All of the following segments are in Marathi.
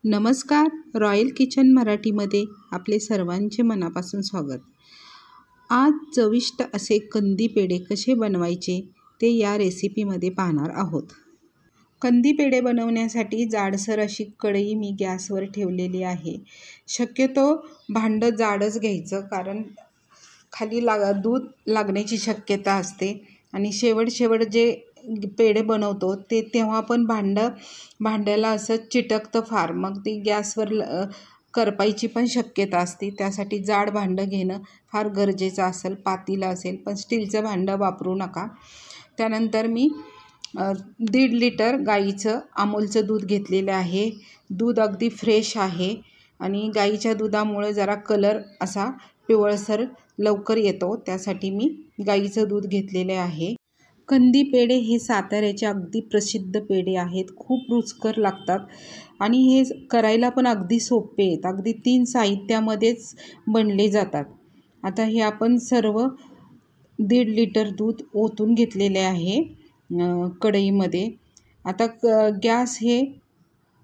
नमस्कार. रॉयल किचन मराठीमध्ये आपले सर्वांचे मनापासून स्वागत. आज चविष्ट असे कंदी पेढे कसे बनवायचे ते या रेसिपीमध्ये पाहणार आहोत. कंदी पेढे बनवण्यासाठी जाडसर अशी कढई मी गॅसवर ठेवलेली आहे. शक्यतो भांडं जाडच घ्यायचं, कारण खाली दूध लागण्याची शक्यता असते आणि शेवट जे पेढे बनवतो ते तेव्हा पण भांड्याला असं चिटकतं फार, मग ती गॅसवर करपायची पण शक्यता असते. त्यासाठी जाड भांडं घेणं फार गरजेचं असेल. पातेलं असेल पण स्टीलचं भांडं वापरू नका. त्यानंतर मी 1.5 लिटर गाईचं अमूलचं दूध घेतलेलं आहे. दूध अगदी फ्रेश आहे आणि गाईच्या दुधामुळे जरा कलर असा पिवळसर लवकर येतो, त्यासाठी मी गाईचं दूध घेतलेले आहे. कंदी पेढे हे साताऱ्याचे अगदी प्रसिद्ध पेढे आहेत. खूप रुचकर लागतात आणि हे करायला पण अगदी सोपे आहेत. अगदी 3 साहित्यामध्येच बनले जातात. आता हे आपण सर्व 1.5 लिटर दूध ओतून घेतलेले आहे कढईमध्ये. आता गॅस हे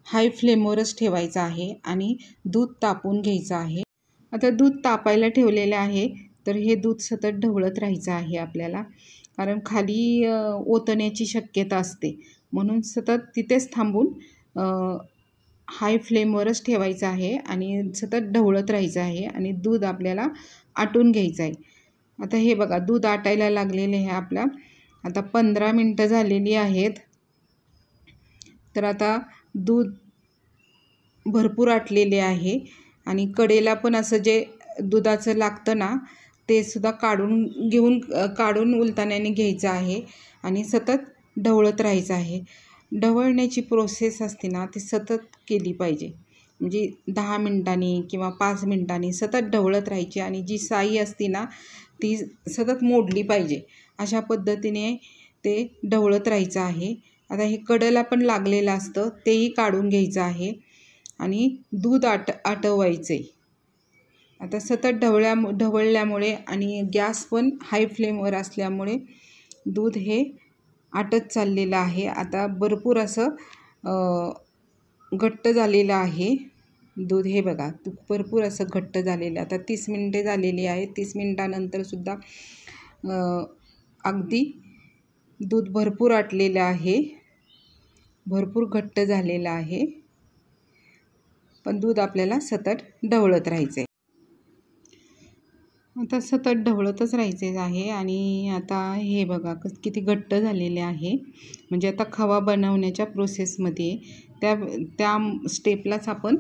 हाय फ्लेमवरच ठेवायचा आहे आणि दूध तापवून घ्यायचं आहे. आता दूध तापायला ठेवलेलं आहे, तर हे दूध सतत ढवळत राहायचं आहे आपल्याला, कारण खाली ओतण्याची शक्यता असते. म्हणून सतत तिथेच थांबून हाय फ्लेमवरच ठेवायचं आहे आणि सतत ढवळत राहायचं आहे आणि दूध आपल्याला आटून घ्यायचं आहे. आता हे बघा, दूध आटायला लागलेले आहे आपला. आता 15 मिनटं झालेली आहेत. तर आता दूध भरपूर आटलेले आहे आणि कडेला पण असं जे दुधाचं लागतं ना, ते सुद्धा काढून उलताण्याने घ्यायचं आहे आणि सतत ढवळत राहायचं आहे. ढवळण्याची प्रोसेस असते ना, ती सतत केली पाहिजे. म्हणजे 10 मिनटांनी किंवा 5 मिनटांनी सतत ढवळत राहायची आणि जी साई असते ना, ती सतत मोडली पाहिजे. अशा पद्धतीने ते ढवळत राहायचं आहे. आता हे कडेला पण लागलेलं असतं, तेही काढून घ्यायचं आहे आणि दूध आटवायचं आहे. आता सतत ढवळल्यामुळे आणि गॅस पण हाय फ्लेमवर असल्यामुळे दूध हे आटत चाललेलं आहे. आता भरपूर असं घट्ट झालेलं आहे दूध. हे बघा, भरपूर असं घट्ट झालेलं. आता 30 मिनटे झालेली आहे. 30 मिनटानंतरसुद्धा अगदी दूध भरपूर आटलेलं आहे, भरपूर घट्ट झालेलं आहे. पण दूध आपल्याला सतत ढवळत राहायचं आहे. आता सतत ढवळतच राहायचे आहे आणि आता हे बघा किती घट्ट झालेले आहे. म्हणजे आता खवा बनवण्याच्या प्रोसेसमध्ये त्या स्टेपलाच आपण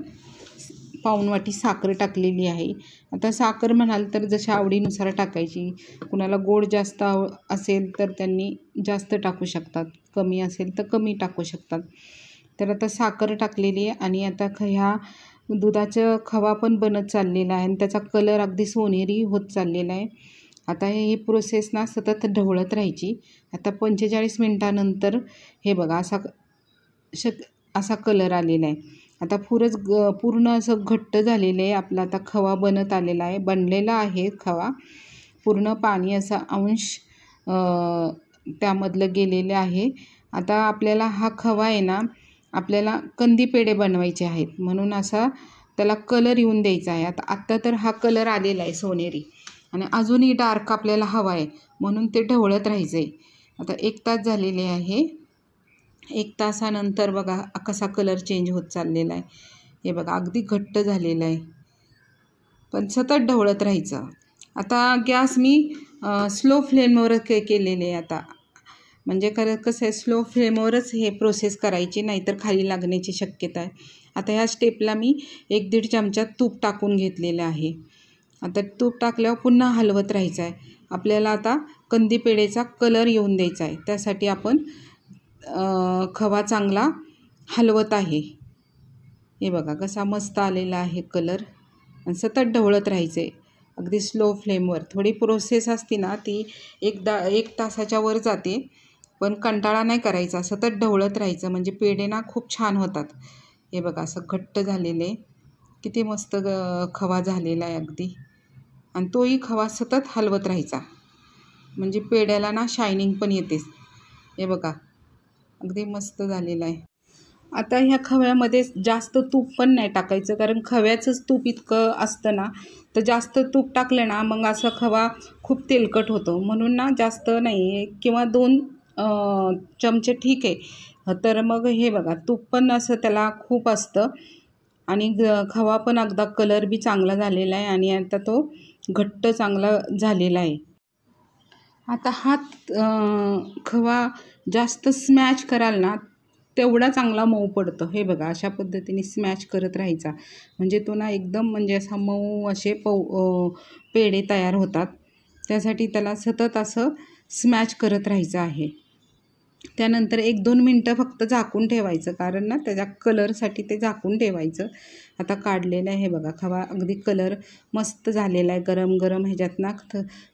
पाऊण वाटी साखर टाकलेली आहे. आता साखर म्हणाल तर जशा आवडीनुसार टाकायची. कुणाला गोड जास्त असेल तर त्यांनी जास्त टाकू शकतात, कमी असेल तर कमी टाकू शकतात. तर आता साखर टाकलेली आहे आणि आता ह्या दुधाचं खवा पण बनत चाललेला आहे आणि त्याचा कलर अगदी सोनेरी होत चाललेला आहे. आता ही प्रोसेस ना सतत ढवळत राहायची. आता 45 मिनटानंतर हे बघा असा कलर आलेला आहे. आता पूर्ण असं घट्ट झालेलं आहे आपला. आता खवा बनत आलेला आहे, बनलेला आहे खवा. पूर्ण पाणी असा अंश त्यामधलं गेलेलं आहे. आता आपल्याला हा खवा आहे ना, आपल्याला कंदी पेढे बनवायचे आहेत, म्हणून असा त्याला कलर येऊन द्यायचा आहे. आत्ता तर हा कलर आलेला आहे सोनेरी आणि अजूनही डार्क आपल्याला हवा आहे, म्हणून ते ढवळत राहायचं आहे. आता 1 तास झालेले आहे. 1 तासानंतर बघा कसा कलर चेंज होत चाललेला आहे. हे बघा अगदी घट्ट झालेलं आहे, पण सतत ढवळत राहायचं. आता गॅस मी स्लो फ्लेमवर केलेले आहे. आता म्हणजे कसं आहे, स्लो फ्लेमवरच हे प्रोसेस करायची, नाहीतर खाली लागण्याची शक्यता आहे. आता ह्या स्टेपला मी 1-1.5 चमचा तूप टाकून घेतलेलं आहे. आता तूप टाकल्यावर पुन्हा हलवत राहायचं आहे. आपल्याला आता कंदी पेढेचा कलर येऊन द्यायचा आहे, त्यासाठी आपण खवा चांगला हलवत आहे. हे बघा कसा मस्त आलेला आहे कलर आणि सतत ढवळत राहायचं आहे अगदी स्लो फ्लेमवर. थोडी प्रोसेस असते ना, ती 1 तासाच्या वर जाते, पण कंटाळा नाही करायचा, सतत ढवळत राहायचं म्हणजे पेढे ना खूप छान होतात. हे बघा असं घट्ट झालेले, किती मस्त खवा झालेला आहे अगदी. आणि तोही खवा सतत हलवत राहायचा म्हणजे पेढ्याला ना शायनिंग पण येते. हे बघा अगदी मस्त झालेला आहे. आता ह्या खव्यामध्ये जास्त तूप पण नाही टाकायचं, कारण खव्याचंच तूप इतकं असतं ना, तर जास्त तूप टाकलं ना मग असं खवा खूप तेलकट होतो. म्हणून ना जास्त नाही, किंवा 2 चमचे ठीक आहे. तर मग हे बघा, तूप पण असं त्याला खूप असतं आणि खवा पण अगदा कलर बी चांगला झालेला आहे आणि आता तो घट्ट चांगला झालेला आहे. आता हा खवा जास्त स्मॅश कराल ना तेवढा चांगला मऊ पडतो. हे बघा, अशा पद्धतीने स्मॅश करत राहायचा, म्हणजे तो ना एकदम म्हणजे असा मऊ असे पेढे तयार होतात. त्यासाठी त्याला सतत असं स्मॅश करत राहायचं आहे. त्यानंतर 1-2 मिनटं फक्त झाकून ठेवायचं, कारण ना त्याच्या कलरसाठी ते झाकून ठेवायचं. आता काढलेलं आहे हे बघा, खवा अगदी कलर मस्त झालेला आहे. गरम गरम ह्याच्यात ना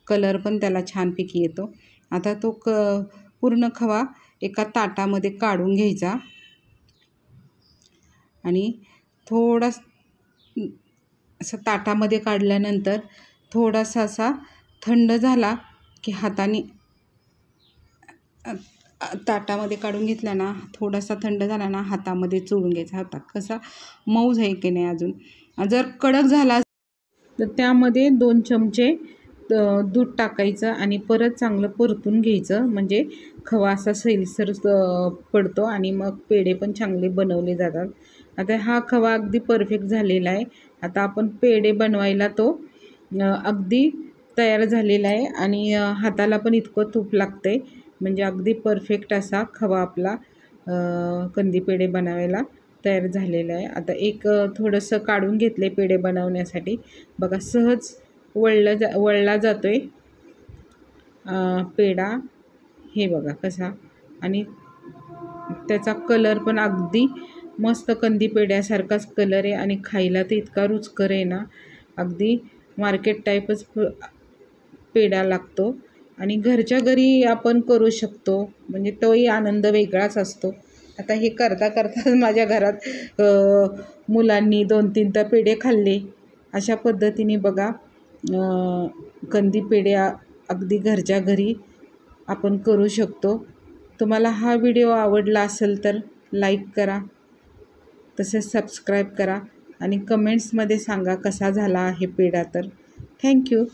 कलर पण त्याला छानपैकी येतो. आता तो पूर्ण खवा एका ताटामध्ये काढून घ्यायचा आणि थोडा असं ताटामध्ये काढल्यानंतर थोडासा असा थंड झाला की हाताने ताटामध्ये काढून घेतला ना, थोडासा थंड झाला ना हातामध्ये चोळून घ्यायचा. हातात कसा मऊ आहे की नाही अजून. जर कडक झाला तर त्यामध्ये 2 चमचे दूध टाकायचं आणि परत चांगलं परतून घ्यायचं, म्हणजे खवा असा सैलसर पडतो आणि मग पेढे पण चांगले बनवले जातात. आता हा खवा अगदी परफेक्ट झालेला आहे. आता आपण पेढे बनवायला तो अगदी तयार झालेला आहे आणि हाताला पण इतकं तूप लागतं आहे, म्हणजे अगदी परफेक्ट असा खवा आपला कंदी पेढे बनवायला तयार झालेला आहे. आता एक थोडंसं काढून घेतलं आहे पेढे बनवण्यासाठी. बघा, सहज वळला जातो आहे पेढा. हे बघा कसा, आणि त्याचा कलर पण अगदी मस्त कंदी पेढ्यासारखाच कलर आहे आणि खायला तर इतका रुचकर आहे ना, अगदी मार्केट टाईपच पेढा लागतो आणि घरच्या घरी आपण करू शकतो, म्हणजे तोही आनंद वेगळाच असतो. आता हे करता करता माझ्या घरात मुलांनी 2-3 तर पेढे खाल्ले. अशा पद्धतीने बघा, कंदी पेढे अगदी घरच्या घरी आपण करू शकतो. तुम्हाला हा व्हिडिओ आवडला असेल तर लाईक करा, तसेच सबस्क्राईब करा आणि कमेंट्समध्ये सांगा कसा झाला आहे पेढा. तर थँक्यू.